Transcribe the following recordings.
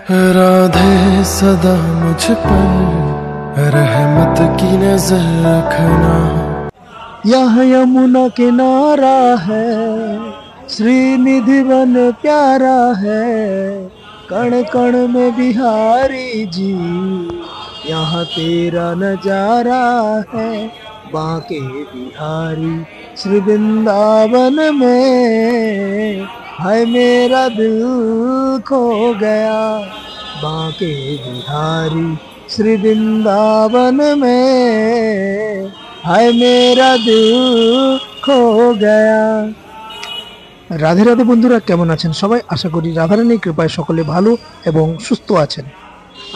राधे सदा मुझ पर रहमत की नजर रखना। यह यमुना किनारा है, श्रीनिधि वन प्यारा है, कण कण में बिहारी जी, यहाँ तेरा नजारा है। बांके बिहारी श्री वृंदावन में, हाय मेरा दिल खो गया। बांके बिहारी श्री वृंदावन में, हाय मेरा दिल खो गया। রাধে রাধে বন্ধুরা, কেমন আছেন সবাই? আশা করি রাধারানীর কৃপায় সকলে ভালো এবং সুস্থ আছেন।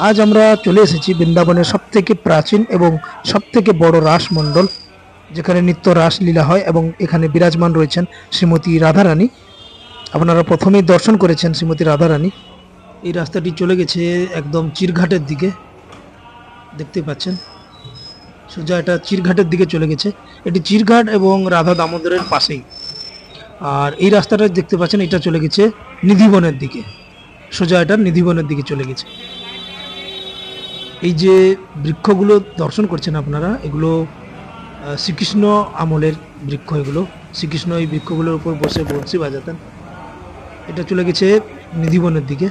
আজ আমরা চলে এসেছি বৃন্দাবনের সবথেকে প্রাচীন এবং সবথেকে বড় রাসমণ্ডল, যেখানে নিত্য রাসলীলা হয় এবং এখানে বিরাজমান রয়েছেন শ্রীমতী রাধারানী। আপনারা প্রথমেই দর্শন করেছেন শ্রীমতী রাধারানী। এই রাস্তাটি চলে গেছে একদম চিরঘাটের দিকে, দেখতে পাচ্ছেন সোজা এটা চিরঘাটের দিকে চলে গেছে। এটি চিরঘাট এবং রাধা দামোদরের পাশেই। আর এই রাস্তাটা দেখতে পাচ্ছেন, এটা চলে গেছে নিধিবনের দিকে, সোজা এটা নিধিবনের দিকে চলে গেছে। এই যে বৃক্ষগুলো দর্শন করছেন আপনারা, এগুলো শ্রীকৃষ্ণ আমলের বৃক্ষ। এগুলো শ্রীকৃষ্ণ এই বৃক্ষগুলোর উপর বসে বংশী বাজাতেন। এটা চলে গেছে নিধিবনের দিকে,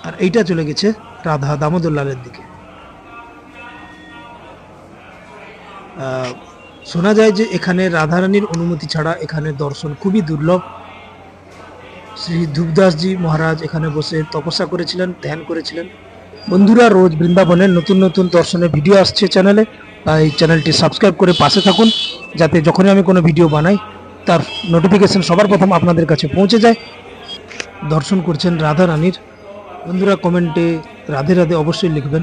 আর এইটা চলে গেছে রাধা দামোদর লালের দিকে। শোনা যায় যে এখানে রাধারানীর অনুমতি ছাড়া এখানে দর্শন খুবই দুর্লভ। শ্রী ধূপদাসজি মহারাজ এখানে বসে তপস্যা করেছিলেন, ধ্যান করেছিলেন। বন্ধুরা, রোজ বৃন্দাবনের নতুন নতুন দর্শনের ভিডিও আসছে চ্যানেলে, তাই চ্যানেলটি সাবস্ক্রাইব করে পাশে থাকুন, যাতে যখনই আমি কোনো ভিডিও বানাই তার নোটিফিকেশন সবার প্রথম আপনাদের কাছে পৌঁছে যায়। দর্শন করছেন রাধারানীর। বন্ধুরা, কমেন্টে রাধে রাধে অবশ্যই লিখবেন,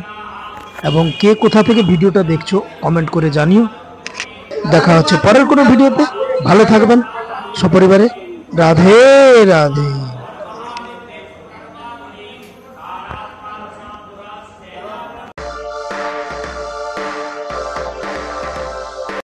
এবং কে কোথা থেকে ভিডিওটা দেখছো কমেন্ট করে জানিও। দেখা হচ্ছে পরের কোনো ভিডিওতে। ভালো থাকবেন সপরিবারে। রাধে রাধে।